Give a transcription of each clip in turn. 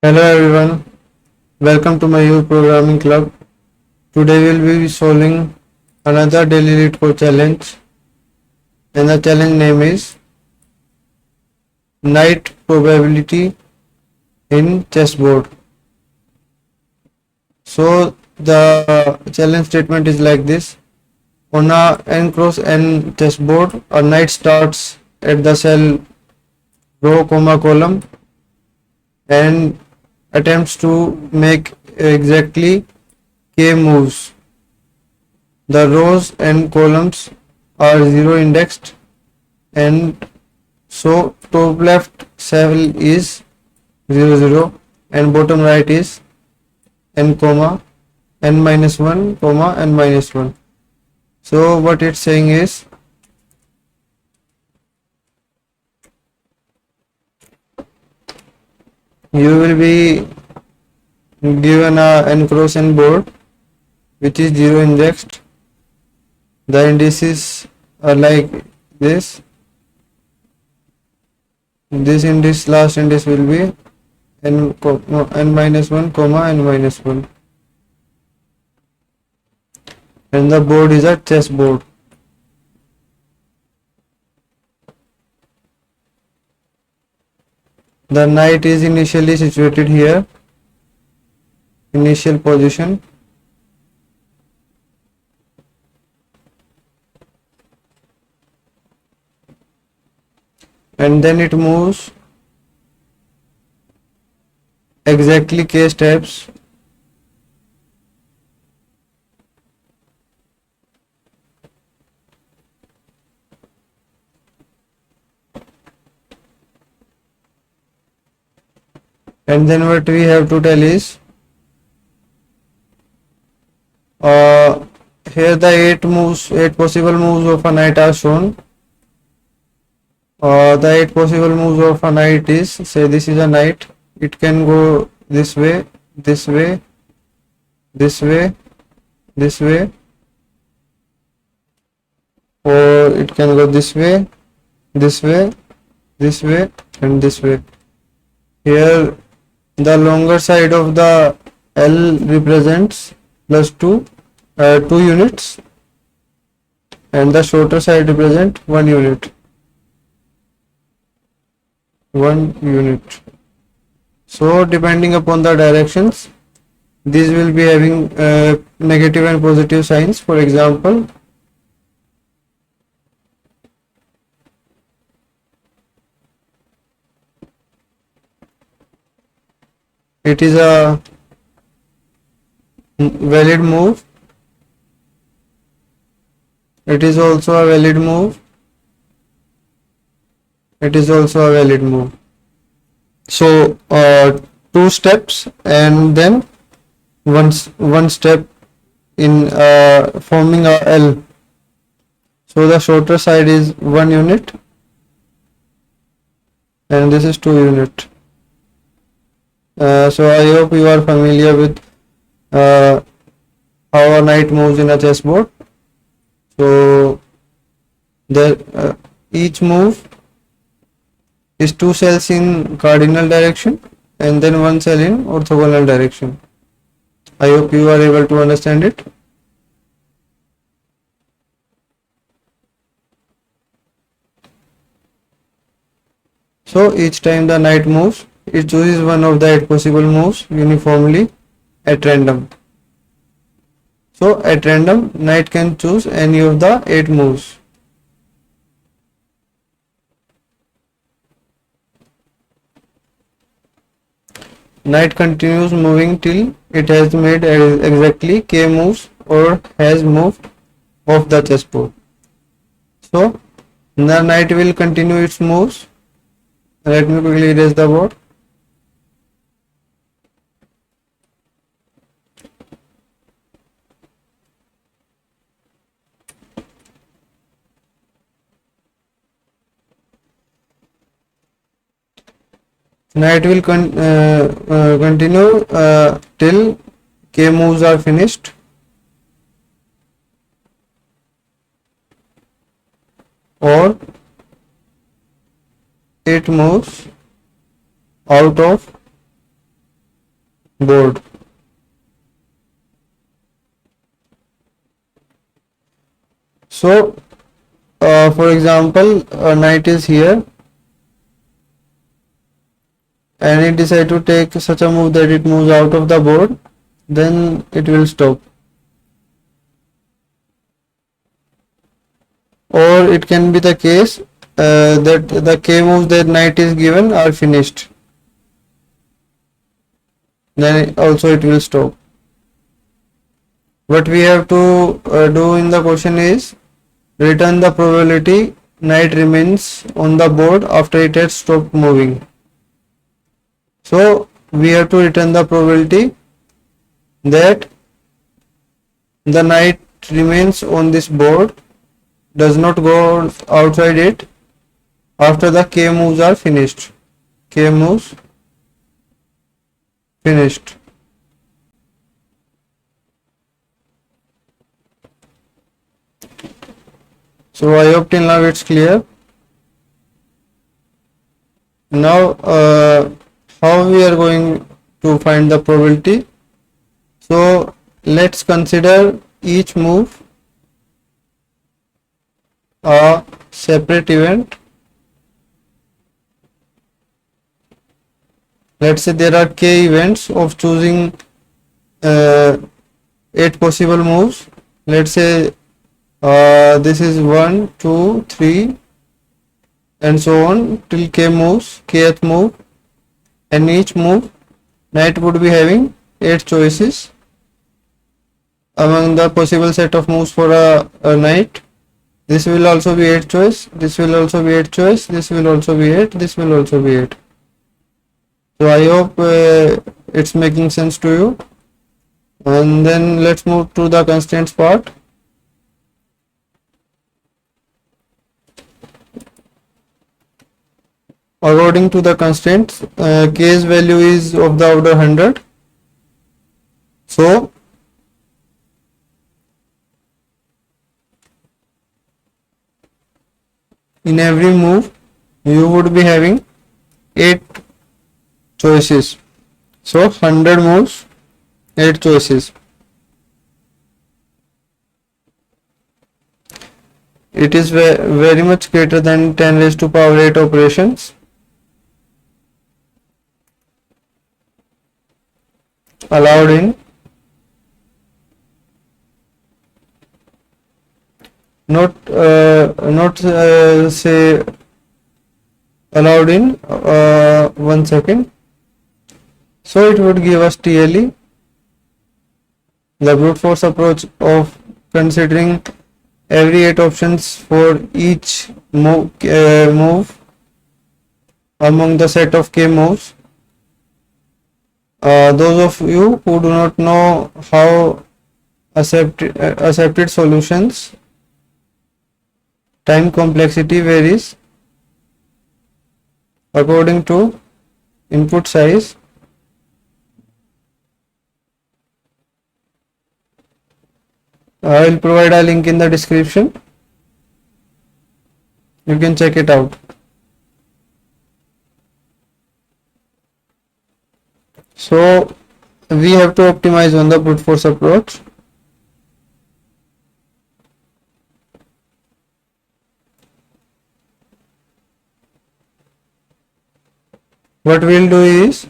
Hello everyone, welcome to my youth programming club. Today we'll be solving another daily Leetcode challenge, and the challenge name is Night Probability in Chessboard. So the challenge statement is like this: on a n cross n chessboard, a knight starts at the cell row comma column and attempts to make exactly k moves. The rows and columns are zero indexed, and so top left cell is 0 0 and bottom right is n comma n minus 1 comma n minus 1. So what it's saying is you will be given a n cross n board which is 0 indexed. The indices are like this. This index, last index will be n minus 1 comma n minus 1, and the board is a chess board. The knight is initially situated here, initial position, and then it moves exactly k steps and then what we have to tell is here the eight possible moves of a knight are shown. The 8 possible moves of a knight is, say this is a knight, it can go this way, this way, this way, this way, or it can go this way, this way, this way, and this way. Here the longer side of the L represents plus 2 units, and the shorter side represent 1 unit. 1 unit. So depending upon the directions, these will be having negative and positive signs. For example, it is a valid move. It is also a valid move. It is also a valid move. So 2 steps and then one step in forming a L. So the shorter side is 1 unit and this is 2 unit. So I hope you are familiar with how a knight moves in a chessboard. So each move is 2 cells in cardinal direction and then 1 cell in orthogonal direction. I hope you are able to understand it. So each time the knight moves, it chooses one of the 8 possible moves uniformly at random. So at random, knight can choose any of the 8 moves. Knight continues moving till it has made exactly k moves or has moved off the chessboard. So the knight will continue its moves. Let me quickly erase the board. Knight will continue till k moves are finished, or it moves out of board. So for example, knight is here and it decide to take such a move that it moves out of the board, then it will stop. Or it can be the case that the k moves that knight is given are finished, then also it will stop. What we have to do in the question is return the probability knight remains on the board after it has stopped moving. So we have to return the probability that the knight remains on this board, does not go outside it after the k moves are finished. K moves finished. So I hope till now it's clear. Now how we are going to find the probability? So let's consider each move a separate event. Let's say there are k events of choosing 8 possible moves. Let's say this is 1, 2, 3 and so on till k moves, kth move, and each move knight would be having 8 choices among the possible set of moves for a knight. This will also be 8 choice, this will also be 8 choice, this will also be 8, this will also be 8. So I hope it's making sense to you. And then let's move to the constraints part. According to the constraints, k's value is of the order 100. So in every move you would be having 8 choices. So 100 moves, 8 choices. It is very much greater than 10 raised to power 8 operations. Allowed in not say allowed in 1 second. So it would give us TLE, the brute force approach of considering every 8 options for each move among the set of k moves. Those of you who do not know how accepted solutions time complexity varies according to input size, I will provide a link in the description. You can check it out. So we have to optimize on the brute force approach. What we'll do is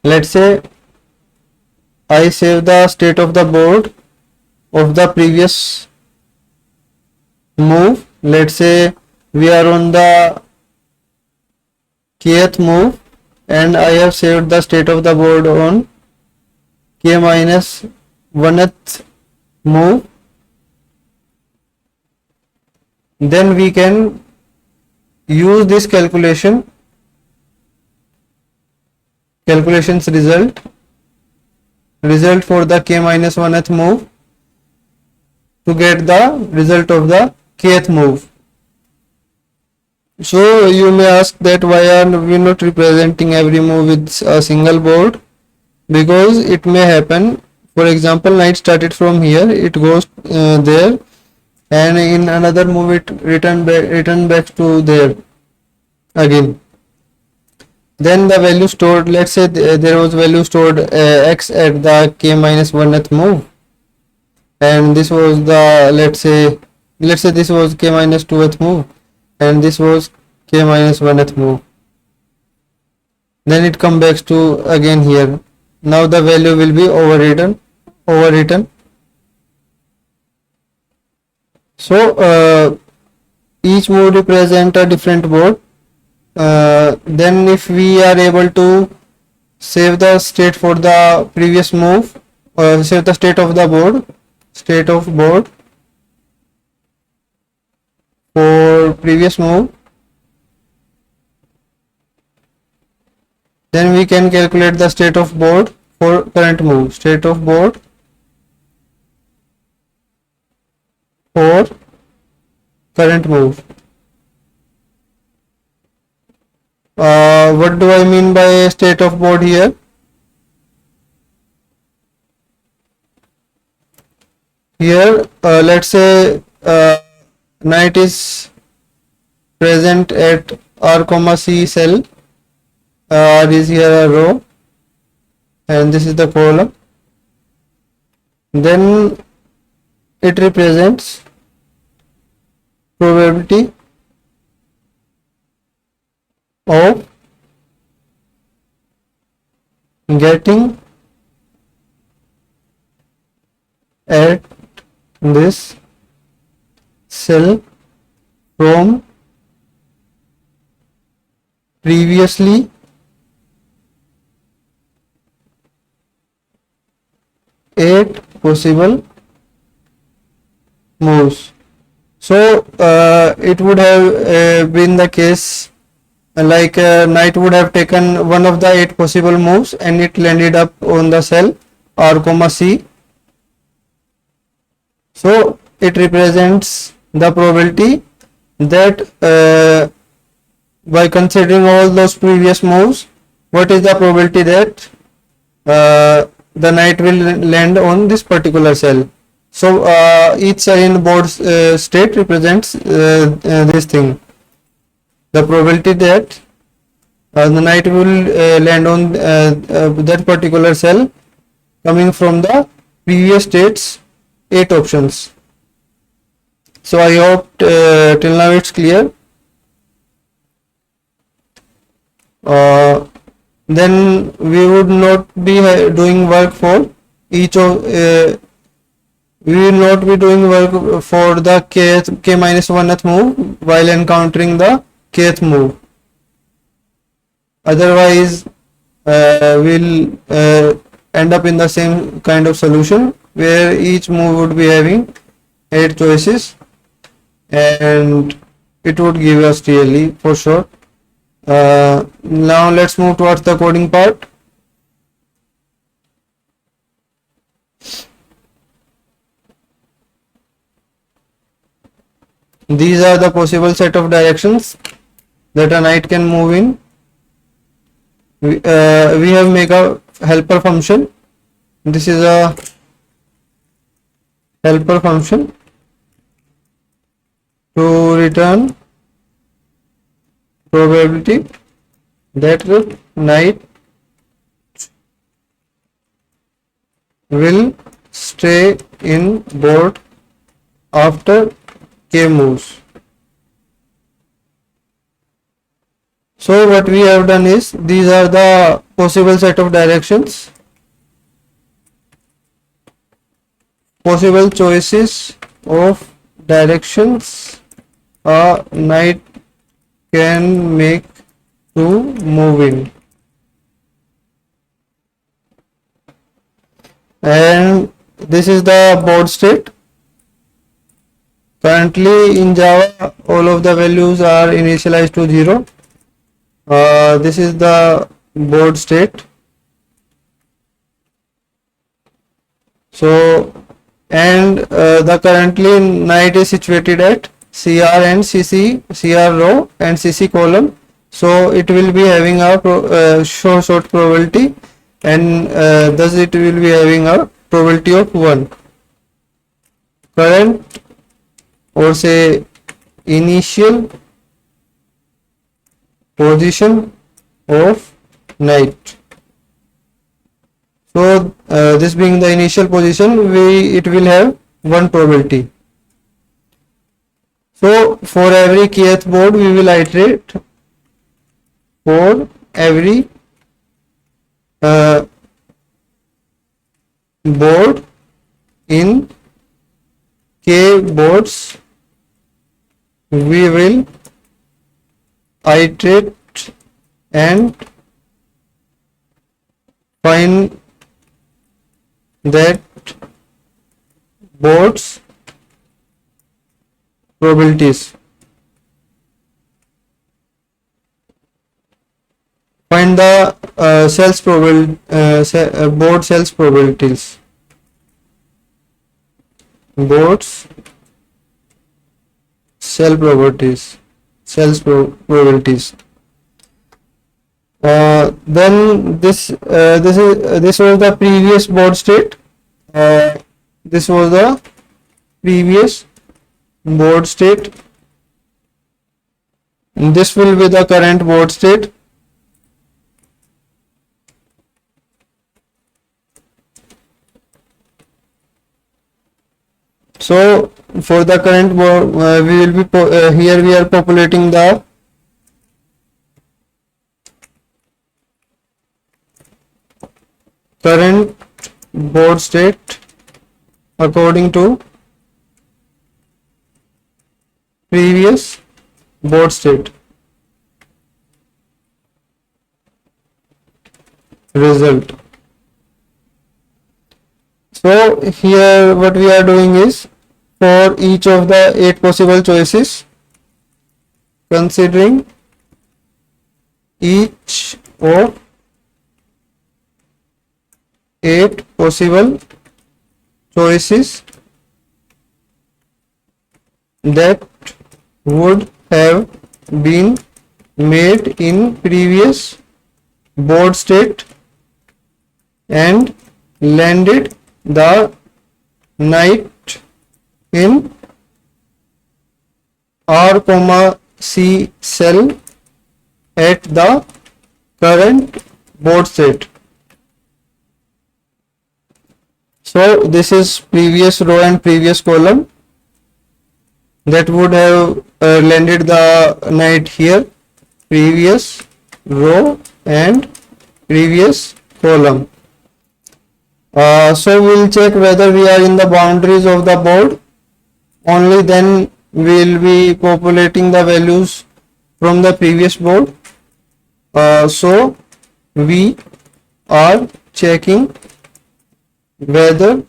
let's say I save the state of the board of the previous move. Let's say we are on the kth move and I have saved the state of the board on k minus 1th move. Then we can use this calculations result for the k minus 1th move to get the result of the kth move. So you may ask that why are we not representing every move with a single board? Because it may happen, for example, knight started from here, it goes there and in another move it return back to there again. Then the value stored, let's say there was value stored x at the k minus 1th move, and this was the, let's say this was k minus 2th move, and this was k minus 1th move. Then it comes back to again here. Now the value will be overwritten. So each move represent a different board. Then if we are able to save the state for the previous move, or save the state of the board, for previous move, then we can calculate the state of board for current move. State of board for current move. What do I mean by state of board here? Here, let's say knight is present at R comma C cell. R is here a row, and this is the column. Then it represents probability of getting at this cell from previously eight possible moves. So it would have been the case like knight would have taken one of the 8 possible moves and it landed up on the cell R comma C. So it represents the probability that by considering all those previous moves, what is the probability that the knight will land on this particular cell. So each cell in board state represents this thing. The probability that the knight will land on that particular cell coming from the previous state's 8 options. So I hope till now it's clear. Then we would not be doing work for each of we will not be doing work for the k minus 1th move while encountering the kth move. Otherwise we'll end up in the same kind of solution where each move would be having 8 choices and it would give us really for sure. Now let's move towards the coding part. These are the possible set of directions that a knight can move in. We have make a helper function. This is a helper function to return probability that knight will stay in board after k moves. So what we have done is, these are the possible set of directions, possible choices of directions a knight can make to move in. And this is the board state. Currently in Java all of the values are initialized to 0. This is the board state. So and the currently knight is situated at CR and CR row and CC column. So it will be having a short probability, and thus it will be having a probability of 1. Current or say initial position of knight. So this being the initial position, it will have one probability. So for every kth board we will iterate for every board in k boards. We will iterate and find that board's probabilities. Find the board cells probabilities. Boards cell probabilities. Probabilities. Then this was the previous board state. This was the previous board state. And this will be the current board state. So for the current board, we will be here we are populating the current board state according to previous board state result. So here what we are doing is, for each of the 8 possible choices, considering each of 8 possible choices that would have been made in previous board state and landed the knight in R, C cell at the current board state. So this is previous row and previous column that would have landed the knight here, previous row and previous column. So we'll check whether we are in the boundaries of the board. Only then we will be populating the values from the previous board. So we are checking whether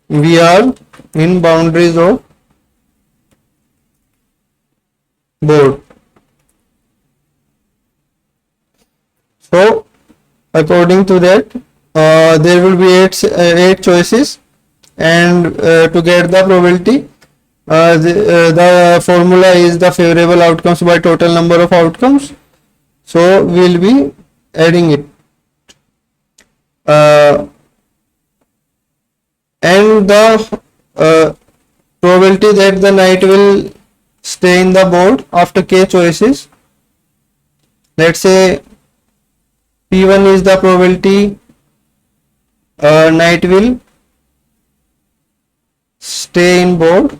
we are in boundaries of board. So according to that, there will be 8 choices, and to get the probability, the formula is the favorable outcomes by total number of outcomes. So we will be adding it, and the probability that the knight will stay in the board after k choices. Let's say P1 is the probability knight will stay in board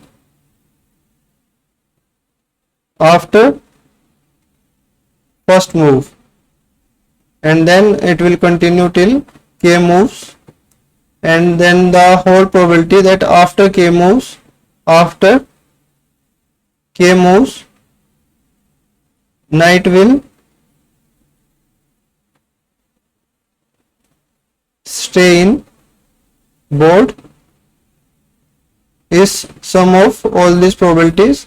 after first move, and then it will continue till k moves, and then the whole probability that after k moves, knight will stay in board is sum of all these probabilities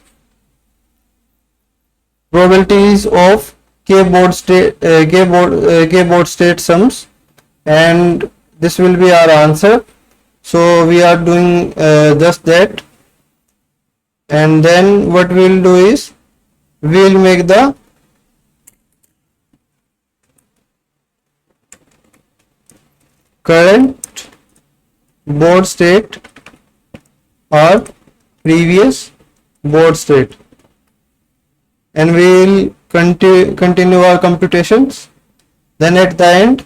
of k board state sums, and this will be our answer. So we are doing just that, and then what we will do is we will make the current board state or previous board state, and we will continue our computations. Then at the end,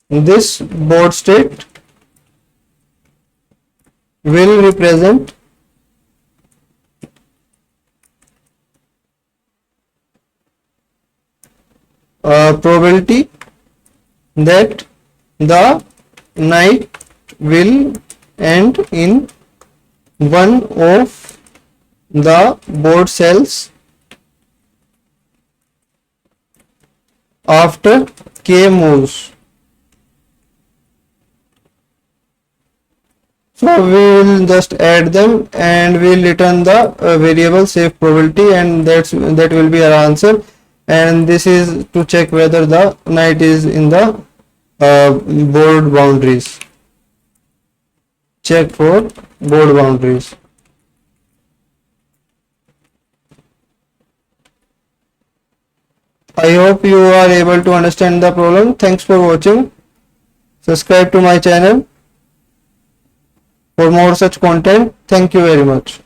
this board state will represent probability that the night will end in one of the board cells after k moves. So we will just add them and we will return the variable safe probability, and that will be our answer. And this is to check whether the knight is in the board boundaries. Check for board boundaries. I hope you are able to understand the problem. Thanks for watching. Subscribe to my channel for more such content. Thank you very much.